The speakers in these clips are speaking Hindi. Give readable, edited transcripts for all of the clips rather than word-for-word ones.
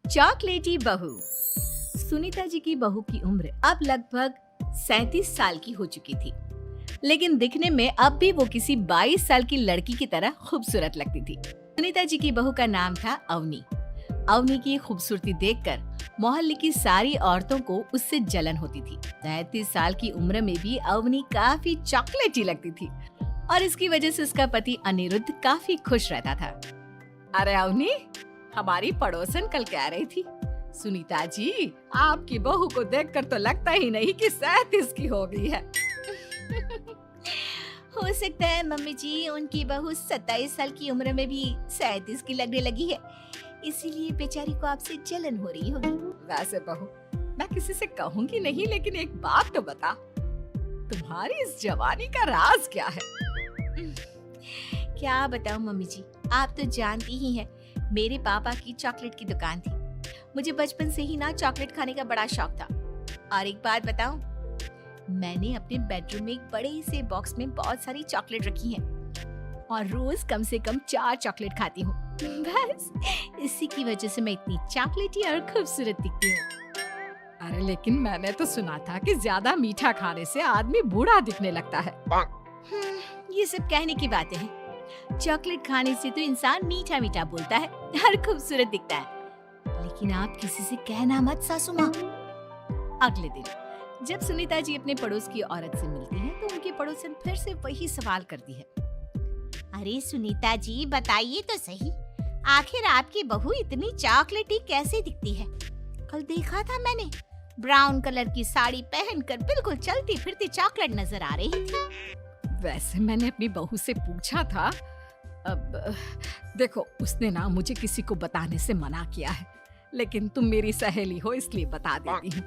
चॉकलेटी बहू। सुनीता जी की बहू की उम्र अब लगभग 37 साल की हो चुकी थी, लेकिन दिखने में अब भी वो किसी 22 साल की लड़की की तरह खूबसूरत लगती थी। सुनीता जी की बहू का नाम था अवनी। अवनी की खूबसूरती देखकर मोहल्ले की सारी औरतों को उससे जलन होती थी। 37 साल की उम्र में भी अवनी काफी चॉकलेटी लगती थी और इसकी वजह से उसका पति अनिरुद्ध काफी खुश रहता था। अरे अवनी, हमारी पड़ोसन कल कह रही थी, सुनीता जी आपकी बहू को देखकर तो लगता ही नहीं कि 37 की हो गई है। हो सकता है मम्मी जी उनकी बहू 27 साल की उम्र में भी 37 की लगने लगी है, इसीलिए बेचारी को आपसे जलन हो रही होगी। वैसे बहू, मैं किसी से कहूंगी नहीं, लेकिन एक बात तो बता, तुम्हारी इस जवानी का राज क्या है? क्या बताऊं मम्मी जी, आप तो जानती ही हैं, मेरे पापा की चॉकलेट की दुकान थी। मुझे बचपन से ही ना चॉकलेट खाने का बड़ा शौक था। और एक बात बताऊं, मैंने अपने बेडरूम में एक बड़े से बॉक्स में बहुत सारी चॉकलेट रखी हैं और रोज कम से कम 4 चॉकलेट खाती हूँ। बस इसी की वजह से मैं इतनी चॉकलेटी और खूबसूरत दिखती हूँ। अरे लेकिन मैंने तो सुना था कि ज्यादा मीठा खाने से आदमी बूढ़ा दिखने लगता है। ये सब कहने की बातें हैं। चॉकलेट खाने से तो इंसान मीठा मीठा बोलता है और खूबसूरत दिखता है। लेकिन आप किसी से कहना मत सासू माँ। अगले दिन जब सुनीता जी अपने पड़ोस की औरत से मिलती हैं, तो उनकी पड़ोसन फिर से वही सवाल करती है। अरे सुनीता जी बताइए तो सही, आखिर आपकी बहू इतनी चॉकलेटी कैसे दिखती है? कल देखा था मैंने, ब्राउन कलर की साड़ी पहनकर बिल्कुल चलती फिरती चॉकलेट नजर आ रही थी। वैसे मैंने अपनी बहू से पूछा था। अब देखो, उसने ना मुझे किसी को बताने से मना किया है, लेकिन तुम मेरी सहेली हो इसलिए बता देती हूँ।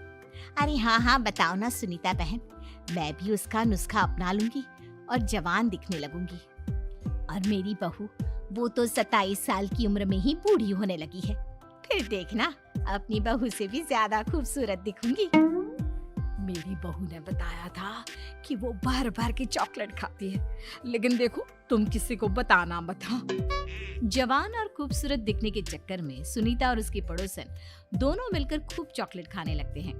अरे हाँ बताओ ना सुनीता बहन, मैं भी उसका नुस्खा अपना लूंगी और जवान दिखने लगूंगी। और मेरी बहू, वो तो 27 साल की उम्र में ही बूढ़ी होने लगी है, फिर देखना अपनी बहू से भी ज्यादा खूबसूरत दिखूंगी। मेरी बहू ने बताया था कि वो भर भर के चॉकलेट खाती है, लेकिन देखो तुम किसी को बताना मत। हाँ। जवान और खूबसूरत दिखने के चक्कर में सुनीता और उसकी पड़ोसन दोनों मिलकर खूब चॉकलेट खाने लगते हैं,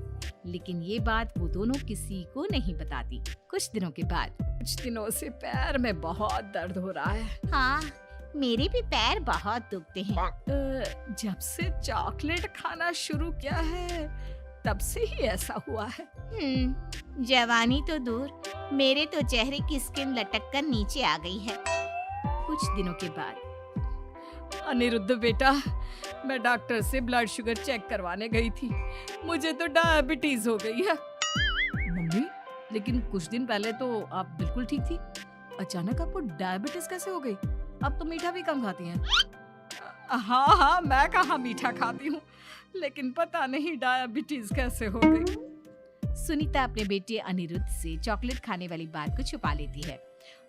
लेकिन ये बात वो दोनों किसी को नहीं बताती। कुछ दिनों के बाद, कुछ दिनों से पैर में बहुत दर्द हो रहा है। हाँ, मेरे भी पैर बहुत दुखते हैं। जब से चॉकलेट खाना शुरू किया है तब से ही ऐसा हुआ है। जवानी तो दूर, मेरे तो चेहरे की स्किन लटक कर नीचे आ गई है। कुछ दिनों के बाद, अनिरुद्ध बेटा, मैं डॉक्टर से ब्लड शुगर चेक करवाने गई थी, मुझे तो डायबिटीज हो गई है। मम्मी, लेकिन कुछ दिन पहले तो आप बिल्कुल ठीक थी, अचानक आपको डायबिटीज कैसे हो गई? अब तो मीठा भी कम खाती हैं। हाँ, मैं कहाँ मीठा खाती हूँ, लेकिन पता नहीं डायबिटीज कैसे हो गई। सुनीता अपने बेटे अनिरुद्ध से चॉकलेट खाने वाली बात को छुपा लेती है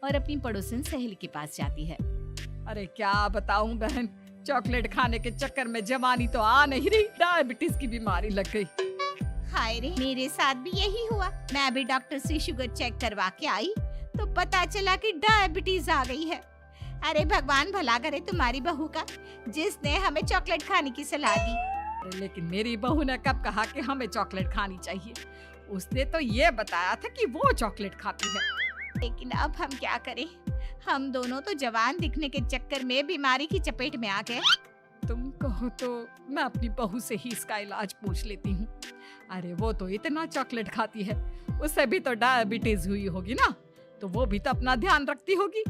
और अपनी पड़ोसन सहेली के पास जाती है। अरे क्या बताऊं बहन, चॉकलेट खाने के चक्कर में जवानी तो आ नहीं रही, डायबिटीज की बीमारी लग गई। हाय रे, मेरे साथ भी यही हुआ। मैं भी डॉक्टर से शुगर चेक करवा के आई तो पता चला कि डायबिटीज आ गई है। अरे भगवान भला करे तुम्हारी बहू का, जिसने हमें चॉकलेट खाने की सलाह दी। लेकिन मेरी बहू ने कब कहा कि हमें चॉकलेट खानी चाहिए? उसने तो ये बताया था कि वो चॉकलेट खाती है। लेकिन अब हम क्या करें, हम दोनों तो जवान दिखने के चक्कर में बीमारी की चपेट में आ गए। तुम कहो तो मैं अपनी बहू से ही इसका इलाज पूछ लेती हूँ। अरे वो तो इतना चॉकलेट खाती है, उसे भी तो डायबिटीज हुई होगी ना, तो वो भी तो अपना ध्यान रखती होगी।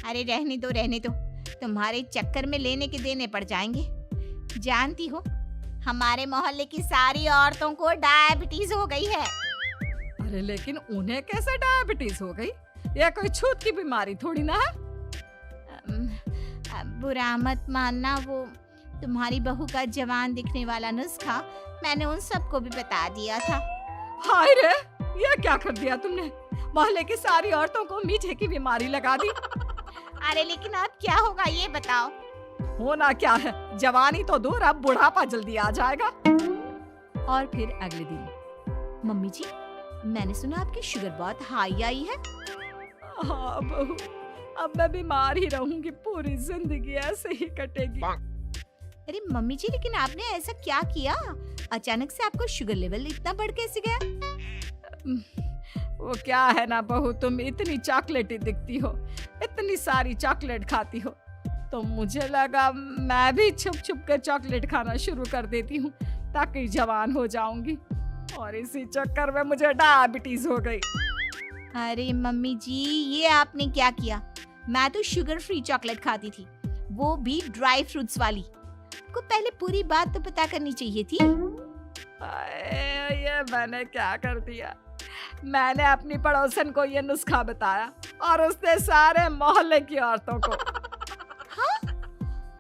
अरे रहने दो, तुम्हारे चक्कर में लेने के देने पड़ जाएंगे। जानती हो, हमारे मोहल्ले की सारी औरतों को डायबिटीज हो गई है। अरे लेकिन उन्हें कैसे डायबिटीज हो गई? यह कोई छूत की बीमारी थोड़ी ना है। बुरा मत मानना, वो तुम्हारी बहू का जवान दिखने वाला नुस्खा मैंने उन सबको भी बता दिया था। हाय रे, ये क्या कर दिया तुमने? मोहल्ले की सारी औरतों को मीठे की बीमारी लगा दी। अरे लेकिन अब क्या होगा ये बताओ। होना क्या है, जवानी तो दूर, अब बुढ़ापा जल्दी आ जाएगा। और फिर अगले दिन, मम्मी जी, मैंने सुना आपकी शुगर बहुत हाई आई है। हाँ बहू, अब मैं बीमार ही रहूंगी, पूरी जिंदगी ऐसे ही कटेगी। अरे मम्मी जी, लेकिन आपने ऐसा क्या किया? अचानक से आपको शुगर लेवल इतना बढ़ कैसे गया? वो क्या है ना बहू, तुम इतनी चॉकलेटी दिखती हो, इतनी सारी चॉकलेट खाती हो, तो मुझे लगा मैं भी छुप छुप कर चॉकलेट खाना शुरू कर देती हूँ ताकि जवान हो जाऊंगी, और इसी चक्कर में मुझे डायबिटीज हो गई। अरे मम्मी जी, ये आपने क्या किया? मैं तो शुगर फ्री चॉकलेट खाती थी, वो भी ड्राई फ्रूट्स वाली। आपको पहले पूरी बात तो पता करनी चाहिए थी। ये मैंने क्या कर दिया? मैंने अपनी पड़ोसन को ये नुस्खा बताया और उसने सारे मोहल्ले की औरतों को। हाँ?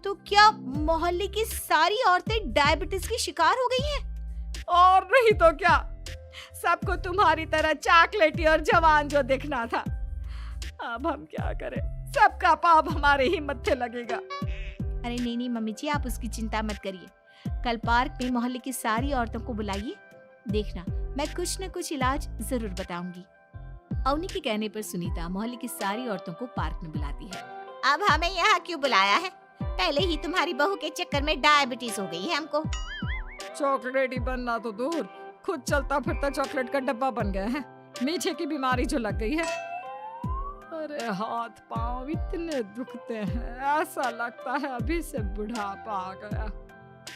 तो क्या मोहल्ले की सारी औरतें डायबिटीज की शिकार हो गई हैं? और नहीं तो क्या, सबको तुम्हारी तरह चॉकलेटी और जवान जो दिखना था। अब हम क्या करें, सबका पाप हमारे ही मत्थे लगेगा। अरे नहीं नहीं मम्मी जी, आप उसकी चिंता मत करिए। कल पार्क में मोहल्ले की सारी औरतों को बुलाइए, देखना मैं कुछ न कुछ इलाज जरूर बताऊंगी। अवनी के कहने पर सुनीता मोहल्ले की सारी औरतों को पार्क में बुलाती है। अब हमें यहाँ क्यों बुलाया है? पहले ही तुम्हारी बहू के चक्कर में डायबिटीज हो गई है हमको। चॉकलेट ही बनना तो दूर, खुद चलता फिरता चॉकलेट का डब्बा बन गया है। मीठे की बीमारी जो लग गई है। अरे हाथ पांव इतने दुखते हैं, ऐसा लगता है अभी से बुढ़ापा आ गया।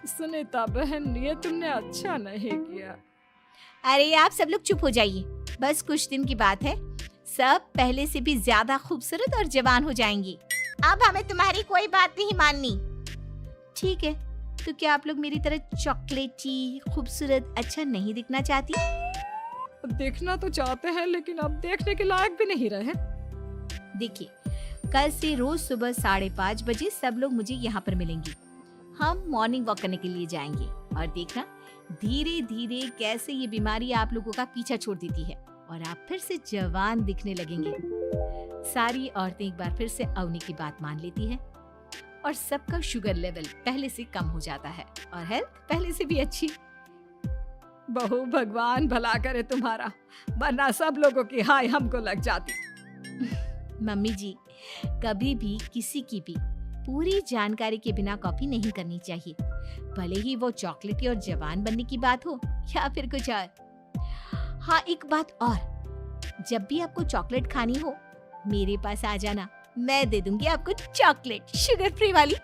सुनीता बहन, ये तुमने अच्छा नहीं किया। अरे आप सब लोग चुप हो जाइए, बस कुछ दिन की बात है, सब पहले से भी ज्यादा खूबसूरत और जवान हो जाएंगी। अब हमें तुम्हारी कोई बात नहीं माननी। ठीक है, तो क्या आप लोग मेरी तरह चॉकलेटी खूबसूरत अच्छा नहीं दिखना चाहती? देखना तो चाहते हैं, लेकिन अब देखने के लायक भी नहीं रहे। देखिए, कल से रोज सुबह 5:30 बजे सब लोग मुझे यहाँ पर मिलेंगे। हम मॉर्निंग वॉक करने के लिए जाएंगे और देखना धीरे धीरे कैसे ये बीमारी आप लोगों का पीछा छोड़ देती है और आप फिर से जवान दिखने लगेंगे। सारी औरतें एक बार फिर से अवनी की बात मान लेती है और सबका शुगर लेवल पहले से कम हो जाता है और हेल्थ पहले से भी अच्छी। बहू, भगवान भला करे तुम्हारा, वरना सब लोगों की हाय हमको लग जाती। मम्मी जी, कभी भी किसी की भी पूरी जानकारी के बिना कॉपी नहीं करनी चाहिए, भले ही वो चॉकलेटी और जवान बनने की बात हो या फिर कुछ और। हाँ, एक बात और, जब भी आपको चॉकलेट खानी हो मेरे पास आ जाना, मैं दे दूंगी आपको चॉकलेट शुगर फ्री वाली।